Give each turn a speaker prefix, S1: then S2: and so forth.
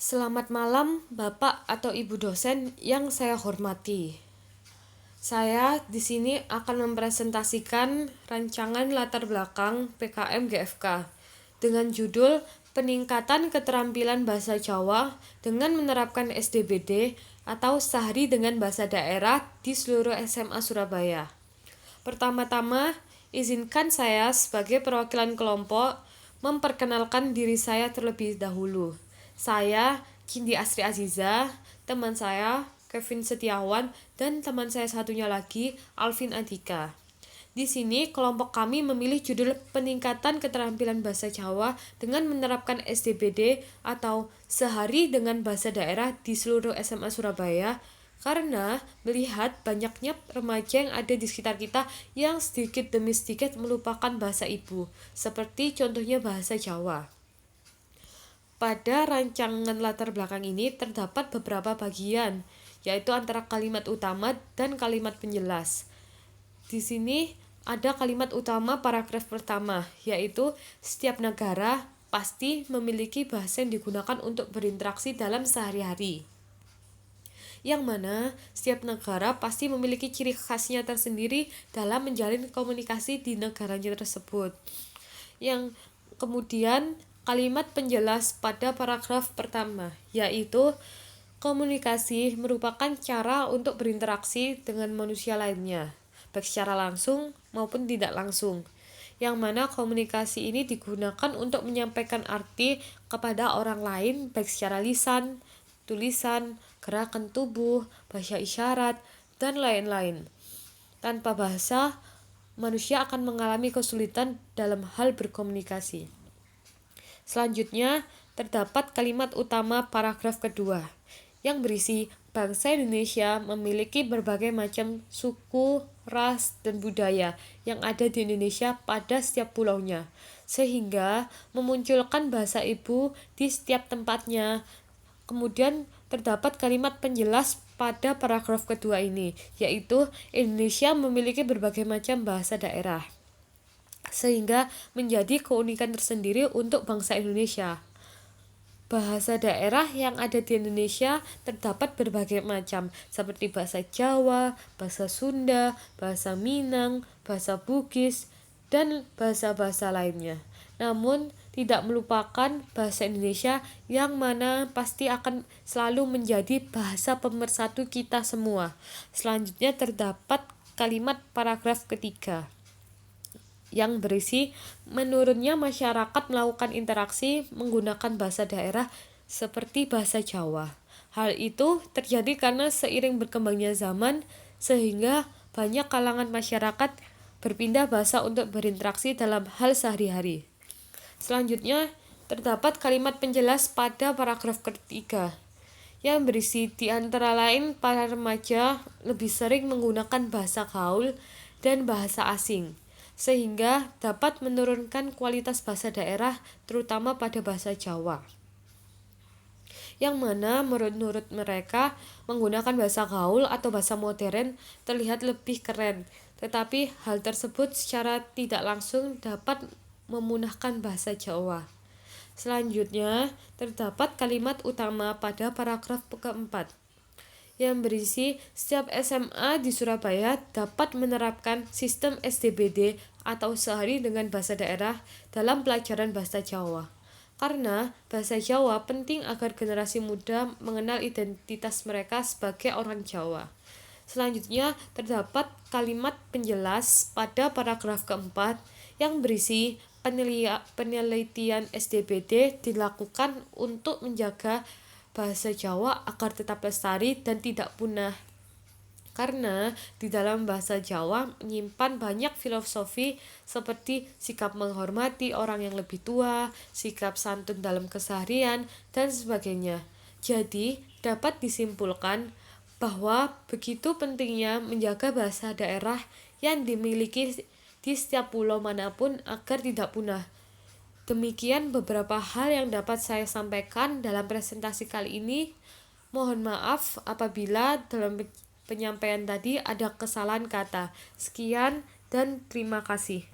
S1: Selamat malam, Bapak atau Ibu dosen yang saya hormati. Saya di sini akan mempresentasikan rancangan latar belakang PKM GFK dengan judul Peningkatan Keterampilan Bahasa Jawa dengan menerapkan SDBD atau Sehari dengan Bahasa Daerah di seluruh SMA Surabaya. Pertama-tama, izinkan saya sebagai perwakilan kelompok memperkenalkan diri saya terlebih dahulu. Saya Kindi Asri Aziza, teman saya Kevin Setiawan, dan teman saya satunya lagi Alvin Andika. Di sini kelompok kami memilih judul Peningkatan Keterampilan Bahasa Jawa dengan menerapkan SDBD atau Sehari dengan Bahasa Daerah di seluruh SMA Surabaya karena melihat banyaknya remaja yang ada di sekitar kita yang sedikit demi sedikit melupakan bahasa ibu, seperti contohnya bahasa Jawa. Pada rancangan latar belakang ini terdapat beberapa bagian, yaitu antara kalimat utama dan kalimat penjelas. Di sini ada kalimat utama paragraf pertama, yaitu setiap negara pasti memiliki bahasa yang digunakan untuk berinteraksi dalam sehari-hari. Yang mana setiap negara pasti memiliki ciri khasnya tersendiri dalam menjalin komunikasi di negaranya tersebut. Yang kemudian kalimat penjelas pada paragraf pertama, yaitu komunikasi merupakan cara untuk berinteraksi dengan manusia lainnya, baik secara langsung maupun tidak langsung, yang mana komunikasi ini digunakan untuk menyampaikan arti kepada orang lain baik secara lisan, tulisan, gerakan tubuh, bahasa isyarat, dan lain-lain. Tanpa bahasa, manusia akan mengalami kesulitan dalam hal berkomunikasi. Selanjutnya, terdapat kalimat utama paragraf kedua, yang berisi bangsa Indonesia memiliki berbagai macam suku, ras, dan budaya yang ada di Indonesia pada setiap pulaunya, sehingga memunculkan bahasa ibu di setiap tempatnya. Kemudian terdapat kalimat penjelas pada paragraf kedua ini, yaitu Indonesia memiliki berbagai macam bahasa daerah, sehingga menjadi keunikan tersendiri untuk bangsa Indonesia. Bahasa daerah yang ada di Indonesia terdapat berbagai macam, seperti bahasa Jawa, bahasa Sunda, bahasa Minang, bahasa Bugis, dan bahasa-bahasa lainnya. Namun, tidak melupakan bahasa Indonesia yang mana pasti akan selalu menjadi bahasa pemersatu kita semua. Selanjutnya terdapat kalimat paragraf ketiga, yang berisi menurunnya masyarakat melakukan interaksi menggunakan bahasa daerah seperti bahasa Jawa. Hal itu terjadi karena seiring berkembangnya zaman, sehingga banyak kalangan masyarakat berpindah bahasa untuk berinteraksi dalam hal sehari-hari. Selanjutnya, terdapat kalimat penjelas pada paragraf ketiga, yang berisi di antara lain para remaja lebih sering menggunakan bahasa gaul dan bahasa asing, sehingga dapat menurunkan kualitas bahasa daerah terutama pada bahasa Jawa, yang mana menurut mereka menggunakan bahasa gaul atau bahasa modern terlihat lebih keren, tetapi hal tersebut secara tidak langsung dapat memunahkan bahasa Jawa. Selanjutnya terdapat kalimat utama pada paragraf keempat, yang berisi setiap SMA di Surabaya dapat menerapkan sistem SDBD atau Sehari dengan Bahasa Daerah dalam pelajaran bahasa Jawa, karena bahasa Jawa penting agar generasi muda mengenal identitas mereka sebagai orang Jawa. Selanjutnya terdapat kalimat penjelas pada paragraf keempat, yang berisi penelitian SDBD dilakukan untuk menjaga bahasa Jawa agar tetap lestari dan tidak punah, karena di dalam bahasa Jawa menyimpan banyak filosofi seperti sikap menghormati orang yang lebih tua, sikap santun dalam keseharian, dan sebagainya. Jadi dapat disimpulkan bahwa begitu pentingnya menjaga bahasa daerah yang dimiliki di setiap pulau manapun agar tidak punah. Demikian beberapa hal yang dapat saya sampaikan dalam presentasi kali ini. Mohon maaf apabila dalam penyampaian tadi ada kesalahan kata. Sekian dan terima kasih.